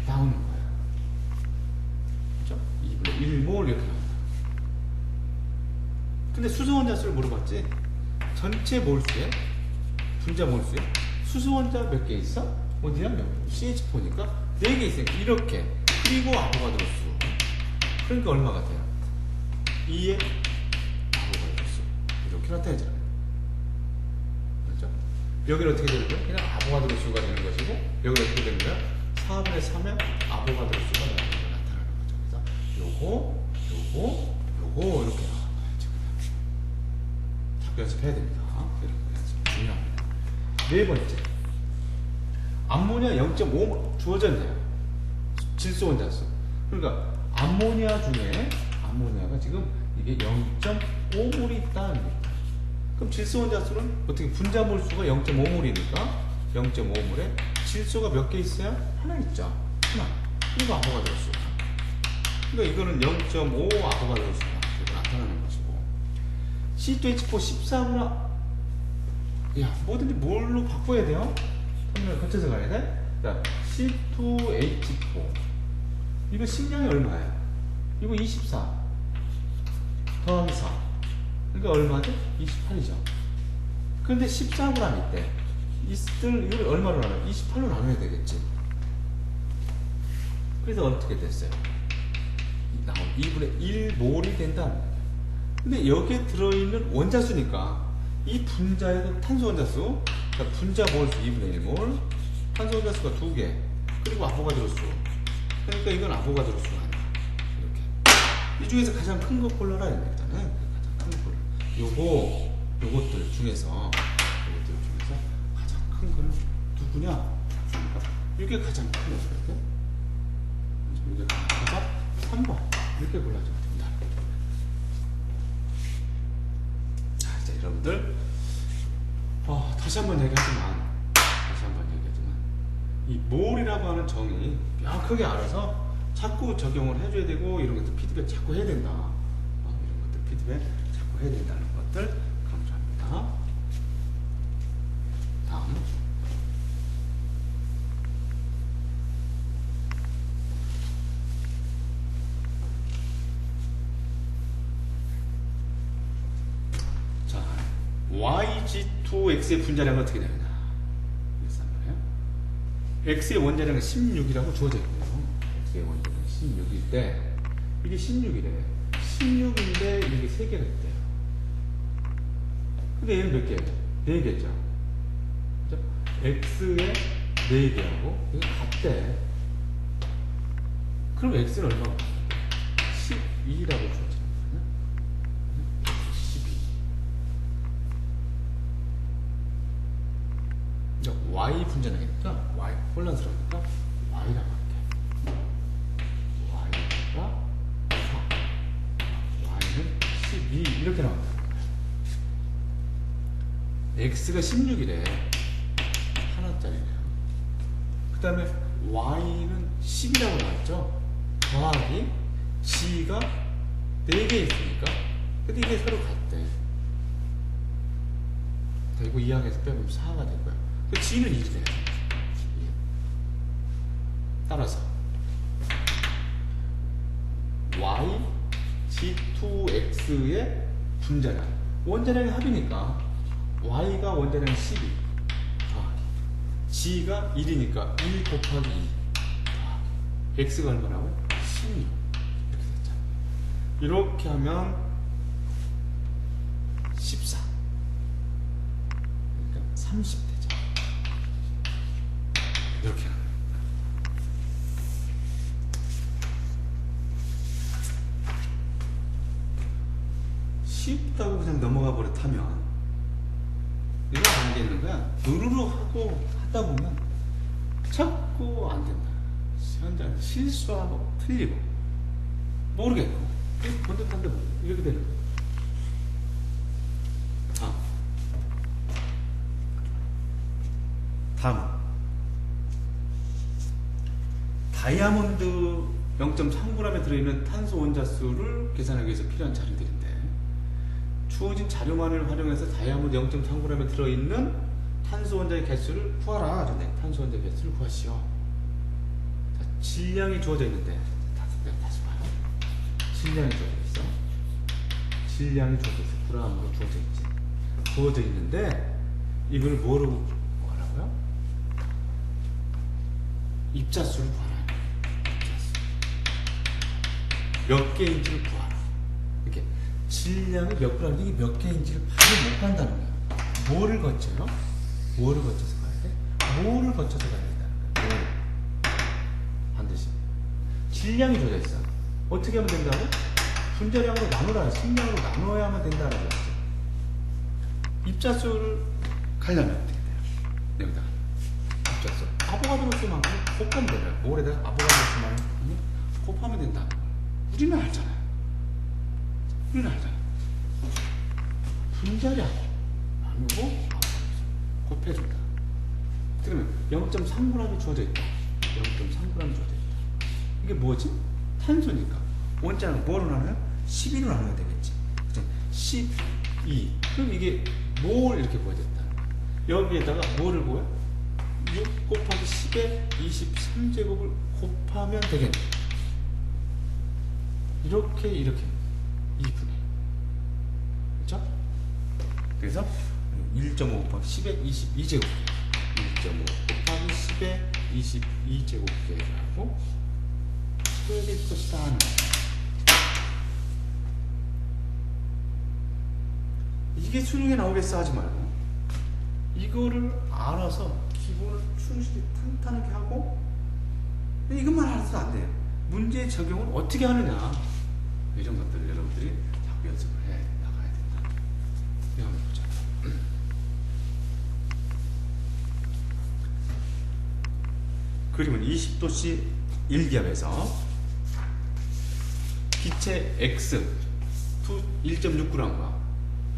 나오는 거야. 그렇죠? 2분의 1몰 이렇게 나온다. 근데 수소원자수를 물어봤지? 전체 몰수에 분자 몰수에 수소원자 몇 개 있어? 어디야? CH4니까 4개 있으니까 이렇게 그리고 아보가드로 수 그러니까 얼마가 돼요? 2의 아보가드로 수 이렇게 나타내잖아요. 그렇죠? 여기는 어떻게 되는 거야? 그냥 아보가드로 수가 되는 것이고 여기는 어떻게 되는 거야? 4분의 3의 아보가드로 수가 나타나는 거죠. 그래서 요거 이렇게 나와요. 자꾸 연습해야 됩니다. 이런 거 연습 중요합니다. 네 번째, 암모니아 0.5 주어졌네요. 질소 원자수. 그러니까 암모니아 중에 암모니아가 지금 이게 0.5몰이 있다는 겁니다. 그럼 질소 원자수는 어떻게 분자 몰수가 0.5몰이니까 0.5몰에 질소가 몇 개 있어요? 하나 있죠. 하나. 그리고 아보가드로 수. 그러니까 이거는 0.5 아보가드로 수가 나타나는 것이고 C2H4 14구나. 야, 뭐든지 뭘로 바꿔야 돼요? 터미널 거쳐서 가야 돼? 자, C2H4 이거 식량이 얼마예요? 이거 24 더하기 4 그러니까 얼마죠? 28이죠. 그런데 14g 있대. 이걸 얼마로 나눠요? 28로 나눠야 되겠지. 그래서 어떻게 됐어요? 2분의 1몰이 된다는 거예요. 근데 여기에 들어있는 원자수니까 이 분자에서 탄소 원자수, 그러니까 분자 몰수 2분의 1몰, 탄소 원자수가 2개, 그리고 아보가드로 수. 그러니까 이건 아보가드로 수가 아니야. 이렇게. 이 중에서 가장 큰 거 골라라 이랬잖아요. 가장 큰 거 골라. 요것들 중에서 가장 큰 거는 누구냐? 이게 가장 큰 거거든요. 이게 가장 3번 이렇게 골라줘야 됩니다. 자, 이제 여러분들 다시 한번 얘기하지만 이 몰이라고 하는 정의 명확하게 알아서 자꾸 적용을 해줘야 되고 이런 것들 피드백 자꾸 해야 된다. 이런 것들 피드백 자꾸 해야 된다는 것들 강조합니다. 다음 자, YG2X의 분자량은 어떻게 되느냐? X의 원자량은 16이라고 주어져 있고요. X의 원자량은 16일 때 이게 16이래. 16인데 이게 3개가 있대요. 근데 얘는 몇 개예요? 4개죠. 그죠? X에 4개하고 이거 같대. 그럼 X는 얼마가? 12라고 주어지는 거예요. 12. Y 분자량이니까 Y 혼란스러우니까 Y라고 할게. Y가 4 Y는 12 이렇게 나온다. X가 16이래. 하나짜리래요. 그 다음에 Y는 10이라고 나왔죠. 더하기 G가 4개 있으니까 근데 이게 서로 같대. 그리고 2항에서 빼면 4가 될 거야. 그 G는 1이 돼요. 따라서 Y G2X의 분자량 원자량의 합이니까 Y가 원자량 12 G가 1이니까 1 곱하기 2 X가 얼마라고? 16 이렇게 됐잖아. 이렇게 하면 14 그러니까 30 되죠. 이렇게 하는 겁니다. 쉽다고 그냥 넘어가 버릇하면 이거 안 되는 거야. 누르르 하고 하다 보면 자꾸 안 된다. 현장 실수하고 틀리고 모르겠고 번듯한데 이렇게 되는 거야. 다음은 다이아몬드 0.3g에 들어있는 탄소 원자수를 계산하기 위해서 필요한 자료들인데, 주어진 자료만을 활용해서 다이아몬드 0.3g에 들어있는 탄소 원자의 개수를 구하라. 탄소 원자의 개수를 구하시오. 자, 질량이 주어져 있는데, 다시 봐요. 질량이 주어져 있어. 질량이 주어져 있어. g으로 주어져 있지. 주어져 있는데, 이걸 뭐로 구하라고요? 입자수를 구하라. 몇 개인지를 구하라. 이렇게 질량이 몇 그램, 이게 몇 개인지를 바로 못 간다는 거예요. 뭐를 거쳐요? 뭐를 거쳐서 가야 돼? 뭐를 거쳐서 가야 된다는 거예요. 뭐. 반드시 질량이 줘져 있어. 어떻게 하면 된다고? 분자량으로 나누라. 식량으로 나눠야만 된다는 거죠. 입자수를 가려면 어떻게 돼요? 여기다 입자수 아보가드로스만큼 곱하면 되나요? 뭘에다가 아보가드로스만큼 곱하면 된다. 우리는 알잖아요. 분자량 나누고 곱해준다. 그러면 0.3g이 주어져 있다. 0.3g이 주어져 있다. 이게 뭐지? 탄소니까 원자는 뭐로 나눠요? 12로 나눠야 되겠지. 12. 그럼 이게 뭘 이렇게 구해졌다. 여기에다가 뭐를 구해? 6 곱하기 10에 23제곱을 곱하면 되겠네. 이렇게 2분의 그렇죠? 그래서 1.5 곱하기 10에 22제곱 1.5 곱하기 10에 22제곱을 하고 그럴 것이다 하는 거예요. 이게 수능에 나오겠어 하지 말고 이거를 알아서 기본을 충실히 탄탄하게 하고, 이것만 알아서 안 돼요. 문제 적용을 어떻게 하느냐, 이런 것들을 여러분들이 자꾸 연습을 해 나가야 된다. 이거 한번 보자. 그림은 20도씨 1기압에서 기체 X 1.6g과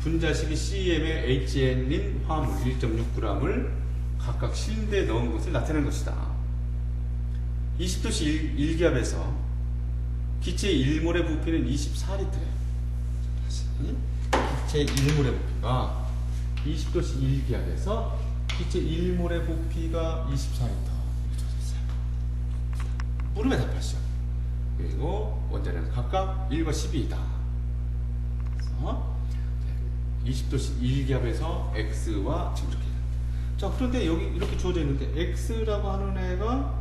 분자식이 CM의 HN인 화물 1.6g을 각각 실대에 넣은 것을 나타낸 것이다. 20도씨 1기압에서 기체의 1몰의 부피는 24리터예요. 다시 기체의 1몰의 부피가 20도씨 1기압에서 기체 1몰의 부피가 24리터. 물음에 답하시오. 그리고 원자량은 각각 1과 12이다. 그래서 20도씨 1기압에서 X와 지금 이렇게. 자, 그런데 여기 이렇게 주어져 있는데 X라고 하는 애가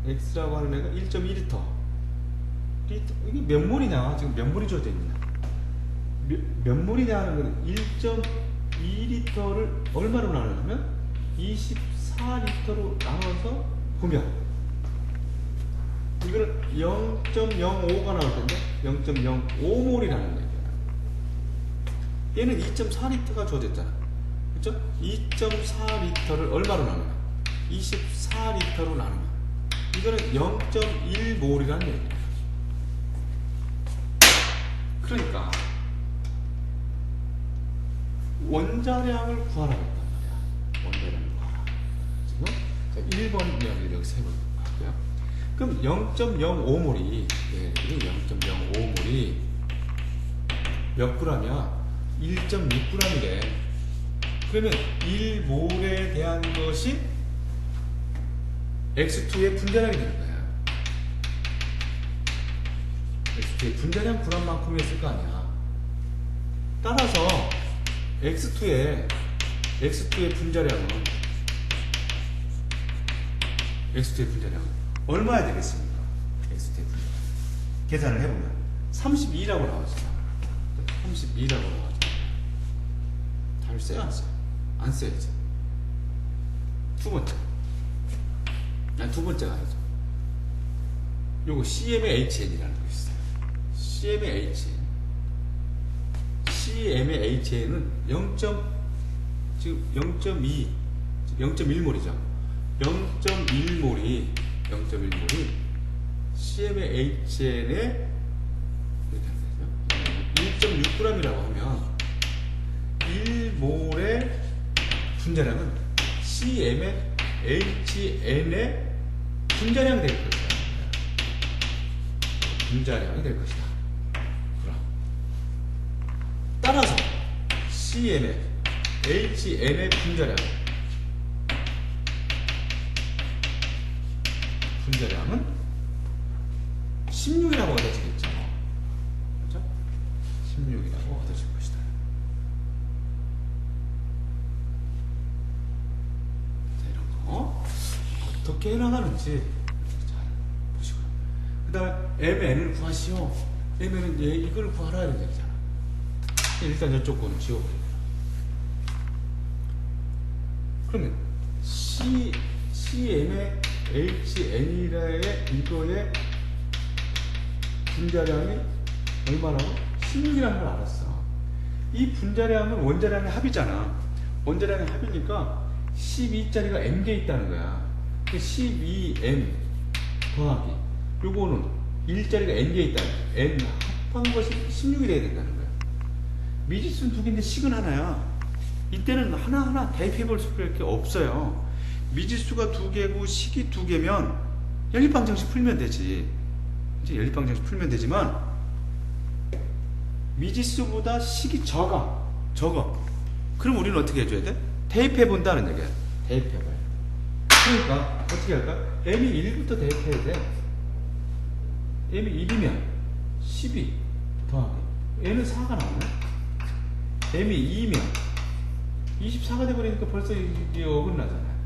1.2리터. 이게 몇 몰이냐? 지금 몇 몰이 주어져 있느냐? 몇 몰이냐 하는 거는 1.2리터를 얼마로 나누냐면 24리터로 나눠서 보면 이거는 0.05가 나올 텐데 0.05몰이라는 얘기야. 얘는 2.4리터가 주어졌잖아. 그렇죠? 2.4리터를 얼마로 나누냐? 24리터로 나누면 이거는 0.1몰이라는 얘기야. 그러니까 원자량을 구하라고 했단 말이야. 원자량을 구하라. 지금 1번 이야기를 여기 세 번 하고요. 그럼 0.05몰이 0.05몰이 몇 g이야? 1.6g이래. 그러면 1몰에 대한 것이 X2의 분자량이 되는 거야. X2의 분자량 g만큼이었을 거 아니야. 따라서 X2의 분자량은 얼마야 되겠습니까? X2의 분자량 계산을 해보면 32라고 나왔어요. 32라고 나왔죠. 답을 써요, 안 써요? 안 써야지. 두 번째 두 번째가 아니죠. 요거 CM의 HN이라는 거 있어요. CM의 HN. CM의 HN은 0.2, 0.1몰이죠. 0.1몰이 CM의 HN에 1.6g이라고 하면 1몰의 분자량은 CM의 HN의 분자량이 될 것이다. 분자량이 될 것이다. 그럼 따라서 CM의 HN의 분자량은 16이라고 얻어지겠죠. 그렇죠? 16이라고 얻어질 것이다. 자, 이런 거 어떻게 해나가는지 잘 보시고요. 그 다음에 MN을 구하시오. MN은 이걸 구하라 이런 얘기잖아. 일단 이쪽 거는 지워버려요. 그러면 CM의 HN이라의 이거의 분자량이 얼마라고? 16이라는 걸 알았어. 이 분자량은 원자량의 합이잖아. 원자량의 합이니까 12짜리가 m개 있다는 거야. 12m 더하기 요거는 1짜리가 n개 있다는 거야. n 합한 것이 16이 돼야 된다는 거야. 미지수는 두 개인데 식은 하나야. 이때는 하나하나 대입해 볼 수밖에 없어요. 미지수가 두 개고 식이 두 개면 연립방정식 풀면 되지. 이제 연립방정식 풀면 되지만 미지수보다 식이 적어. 그럼 우리는 어떻게 해줘야 돼? 대입해 본다는 얘기야. 대입해 봐요. 그러니까 어떻게 할까? m이 1부터 대입해야 돼. m이 1이면 12 더하기 n은 4가 나오네. m이 2면 24가 돼버리니까 벌써 이게 어긋나잖아요.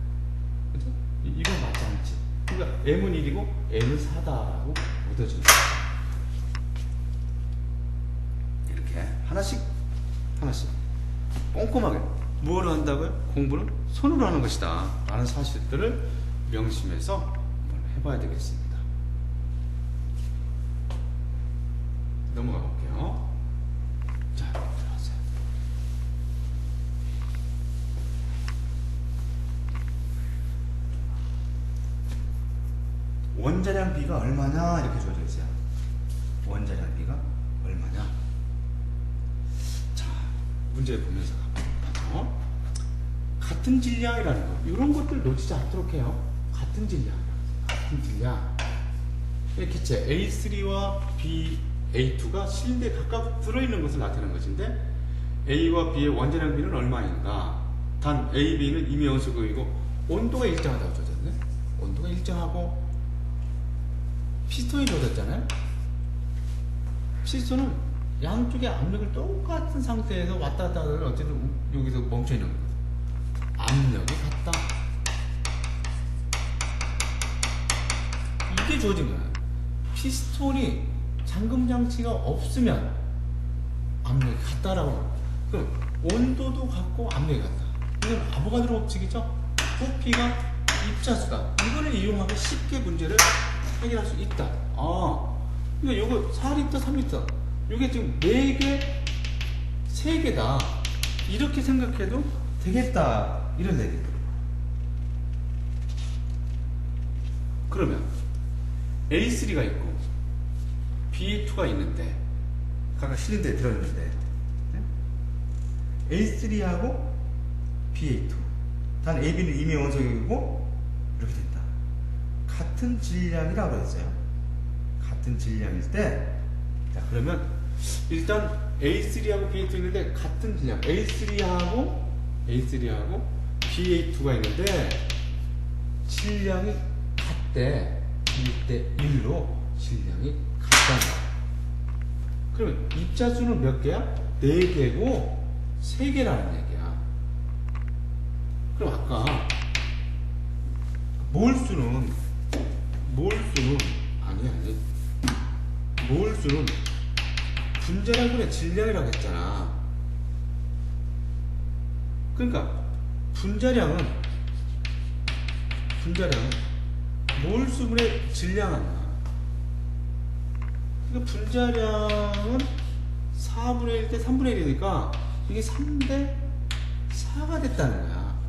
그죠? 이건 맞지 않지. 그러니까 m은 1이고 n은 4다라고 얻어지는 거야. 이렇게 하나씩 꼼꼼하게 뭐를 한다고요? 공부는 손으로 하는 것이다 라는 사실들을 명심해서 한번 해봐야 되겠습니다. 넘어가 볼게요. 자, 들어가세요. 원자량 B가 얼마냐 이렇게 주어져 있어요. 원자량 B가 얼마냐. 자, 문제 보면서 가보죠. 같은 질량이라는 거, 이런 것들 놓치지 않도록 해요. 같은 질량. 기체 A3와 A2가 실린더에 각각 들어있는 것을 나타내는 것인데 A와 B의 원자량 B는 얼마인가? 단 A, B는 임의원소극이고 온도가 일정하다고 줘졌네. 온도가 일정하고 피스톤이 줘졌잖아요. 피스톤은 양쪽의 압력을 똑같은 상태에서 왔다 갔다 하면 어쨌든 여기서 멈춰있는 거예요. 압력이 같다. 이게 주어진 거야. 피스톤이 잠금 장치가 없으면 압력이 같다라고 합니다. 그럼 온도도 같고 압력이 같다. 이건 아보가드로 법칙이죠. 부피가 입자수다. 이거를 이용하고 쉽게 문제를 해결할 수 있다. 그러니까 요거 4리터, 3리터. 요게 지금 4개, 3개다. 이렇게 생각해도 되겠다. 이런 얘기입니다. 그러면 A3가 있고 B2가 있는데 각각 실린더에 들어있는데 A3하고 BA2 단 AB는 임의 원소이고 이렇게 된다. 같은 질량이라고 했어요. 같은 질량일 때, 자 그러면 일단 A3하고 B2 있는데 같은 질량 A3하고 BA2가 있는데 질량이 같대. 1대 1로 질량이 같다. 그러면 입자수는 몇 개야? 4개고 3개라는 얘기야. 그럼 아까 몰수는 분자량분의 질량이라고 했잖아. 그러니까 분자량은 몰수분의 질량 아니야. 그러니까 분자량은 4분의 1 대 3분의 1이니까 이게 3대 4가 됐다는 거야.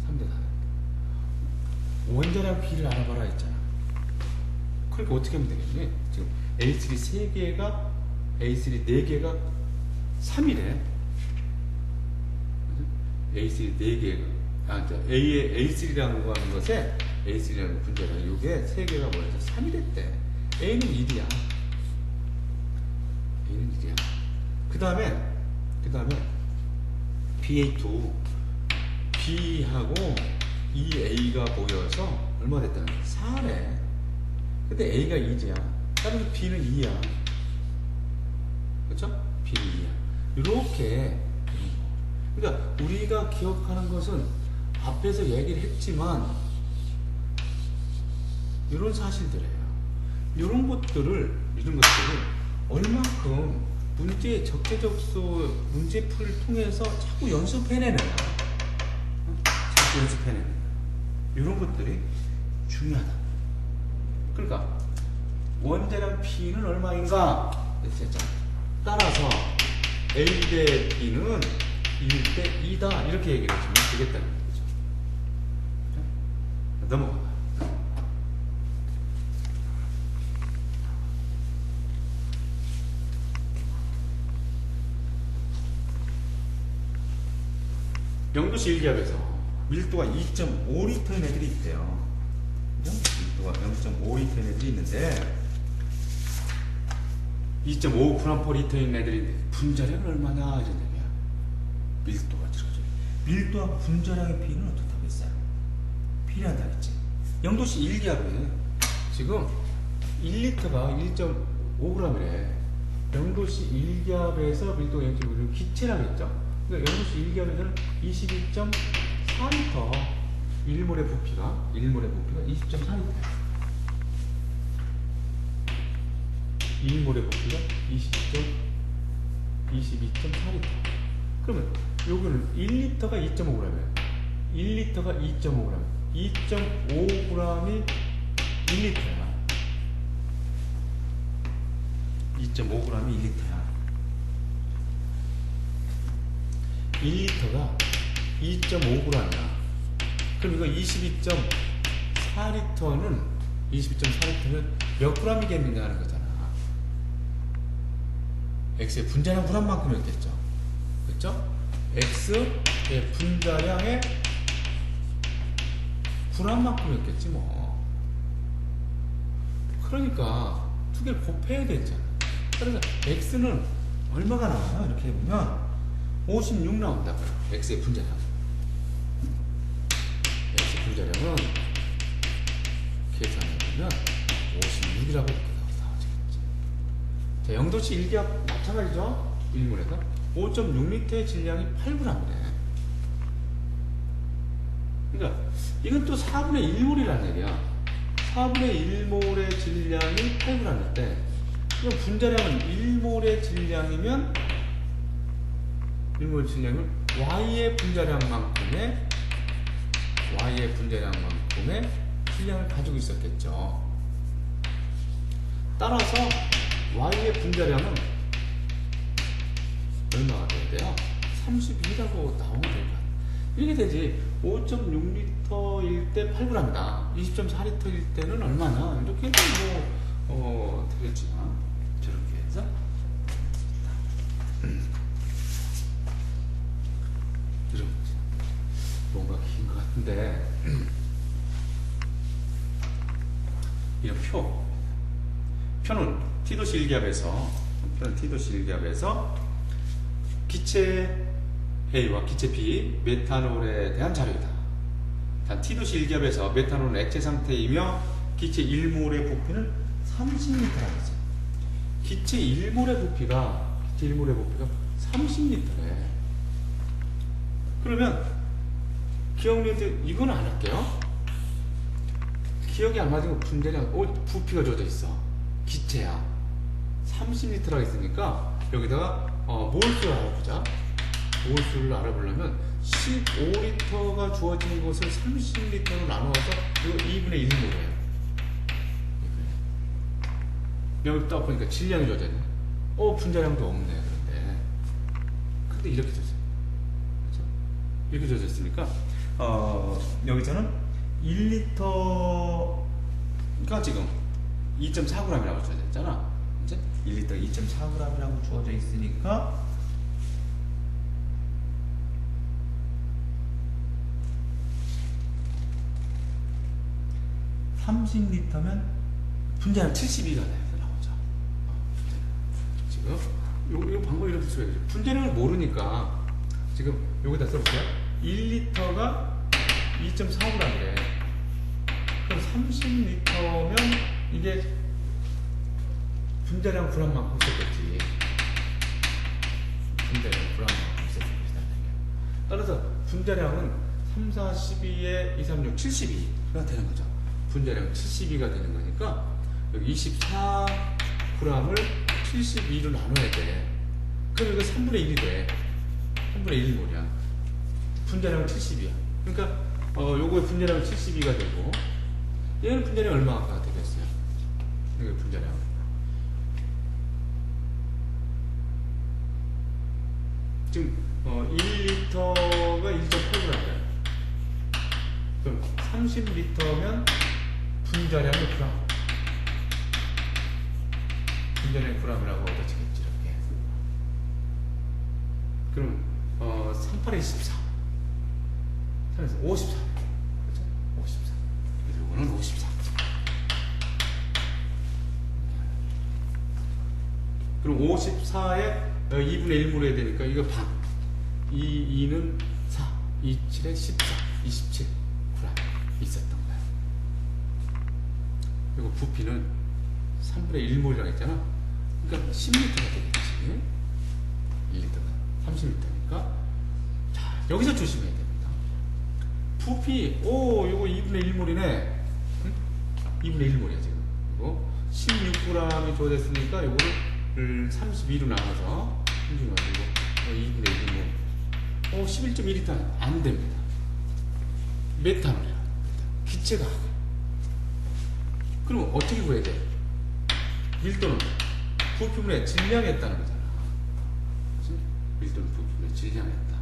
3대 4. 원자량 B를 알아봐라 했잖아. 그러니까 어떻게 하면 되겠니? 지금 A3 3개가 A3 4개가 3이래. A3 4개가 A3라는 거 하는 것에 A3라는 분자량 요게 3개가 뭐였어? 3이 됐대. A는 1이야. A는 1이야. 그 다음에 BA2 B하고 이 A가 모여서 얼마 됐다는 거야? 4래. 근데 A가 2야. 따라서 B는 2야. 그렇죠? B는 2야. 이렇게. 그러니까 우리가 기억하는 것은 앞에서 얘기를 했지만 이런 사실들이에요. 이런 것들을 얼만큼 문제 적재적소 문제풀이를 통해서 자꾸 연습해내는 거야. 자꾸 연습해내는 거야. 이런 것들이 중요하다. 그러니까 원자량 P는 얼마인가? 따라서 A 대 B는 1 대 2다 이렇게 얘기를 해주면 되겠다는 거죠. 넘어가. 영도시 1기압에서 밀도가 2.5리터인 애들이 있대요. 밀도가 0.5리터인 애들이 있는데 2.5g/L인 애들이 분자량은 얼마냐 이런 얘기야. 밀도가 들어가죠. 밀도하고 분자량의 비는 어떻게 하겠어요? 필요하다 했지. 영도시 1기압에 지금 1리터가 1.5g이래. 영도시 1기압에서 밀도가 0.5g 기체라고 했죠. 그러니까 영도시 1기압에서는 22.4리터 1몰의 부피가 20.4리터 1몰의 부피가 22.4리터. 그러면 요거는 1리터가 2.5g이에요. 1리터가 2.5g. 2.5g이 1리터야. 2.5g이 1리터야. 1리터가 2.5g이야. 그럼 이거 22.4리터는 몇 g이겠느냐 하는 거잖아. X의 분자량 g만큼이었겠죠. 그렇죠? X의 분자량의 g만큼이었겠지 뭐. 그러니까 두 개를 곱해야 되잖아. 그래서 X는 얼마가 나와요? 이렇게 해보면 56 나온다고요. X의 분자량. X의 분자량은 계산해보면 56이라고 이렇게 나오겠지. 자, 영도시 1기압 마찬가지죠? 1몰에서 5.6리터의 질량이 8g이네. 그러니까 이건 또 4분의 1몰이라는 얘기야. 4분의 1몰의 질량이 8g일 때 그럼 분자량은 1몰의 질량이면 1몰 질량은 Y의 분자량만큼의 질량을 가지고 있었겠죠. 따라서 Y의 분자량은 얼마가 돼야 돼요? 32라고 나오면 될 거야. 이렇게 되지. 5.6리터일 때 8g이다. 20.4리터일 때는 얼마냐? 이렇게 해도 되겠지. 저렇게 해서. 이런 뭔가 긴 것 같은데. 이런 표는 T도시 1기압에서 기체 A와 기체 B, 메탄올에 대한 자료이다. 단 T도시 1기압에서 메탄올은 액체 상태이며 기체 1몰의 부피는 30리터라고 했어요. 기체 1몰의 부피가 30리터래. 그러면 기억력인데 이건 안 할게요. 기억이 안 맞은 거 분자량, 부피가 젖어 있어. 기체야. 30리터라고 했으니까 여기다가 몰수를 알아보자. 모수를 알아보려면 15리터가 주어진 것을 30리터로 나누어서 이거 2분의 1로 해요. 여기 딱 보니까 질량이 주어졌네. 분자량도 없네. 근데 이렇게 줬어요. 그렇죠? 이렇게 줬으니까 여기서는 1리터가 지금 2.4g이라고 주어져 있잖아. 이제 1리터 2.4g이라고 주어져 있으니까 (30리터면) 분자량 72가 나오죠. 지금 요 방법 이렇게 써야죠. 분자량을 모르니까 지금 여기다 써볼게요. 1리터가 2.4g이래. 그럼 30리터면 이게 분자량 구람만큼 썼겠지. 분자량 구람만큼 썼을 것이다. 따라서 분자량은 3, 4, 12에 2, 3, 6, 72가 되는 거죠. 분자량 72가 되는 거니까 여기 24g을 72로 나눠야 돼. 그럼 이거 3분의 1이 돼. 3분의 1이 뭐냐? 분자량은 70이야. 그러니까 요거의 분자량은 72가 되고 얘는 분자량이 얼마가 되겠어요? 이거 분자량. 지금 1리터가 1.8g이야. 그럼 30리터면 분자량이 g. 분자량이 g이라고 얻어지겠지. 이렇게. 그럼 38에 24. 3에서 54. 그렇죠? 54. 그래서 이거는 54. 그럼 54에 2분의 1물을 해야 되니까 이거 반. 2는 4. 27에 14. 27. 있었던 거야. 그리고 부피는 3분의 1몰이라고 했잖아. 그러니까 10리터가 되겠지. 1리터가 30리터니까. 자, 여기서 조심해야 됩니다. 부피, 요거 2분의 1몰이네. 응? 2분의 1몰이야, 지금. 이거 16g이 주어졌으니까 요거를 32로 나눠서 2분의 1몰. 11.1리터 안 됩니다. 메탄올이야. 기체가. 그럼 어떻게 구해야 돼? 밀도는 부피분의 질량에 했다는 거잖아. 그치? 밀도는 부피분의 질량에 했다.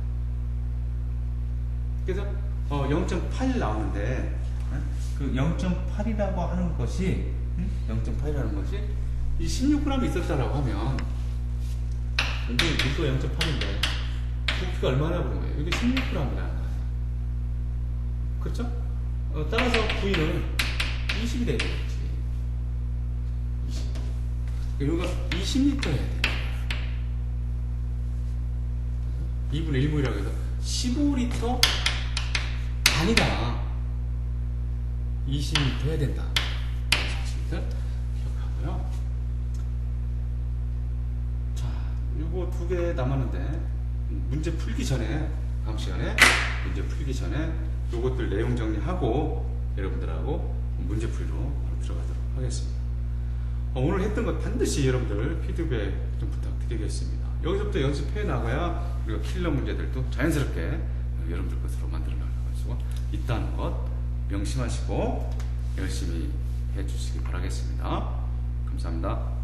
그래서 0.8 나오는데 그 0.8이라고 하는 것이 0.8이라는 것이 이 16g 있었다라고 하면 근데 밀도 0.8인데 부피가 얼마나 보는 거예요? 이게 16g이라는 거예요. 그렇죠? 따라서 V는 20이 돼야 되겠지. 20. 여기가 20리터 해야 돼. 2분의 1몰이라고 해서 15리터 아니다. 20리터 해야 된다. 사실은 기억하고요. 자, 요거 2개 남았는데 문제 풀기 전에 다음 시간에 문제 풀기 전에 요것들 내용 정리하고 여러분들하고 문제 풀이로 바로 들어가도록 하겠습니다. 오늘 했던 것 반드시 여러분들 피드백 좀 부탁드리겠습니다. 여기서부터 연습해 나가야 우리가 킬러 문제들도 자연스럽게 여러분들 것으로 만들어 나갈 수 있다는 것 명심하시고 열심히 해 주시기 바라겠습니다. 감사합니다.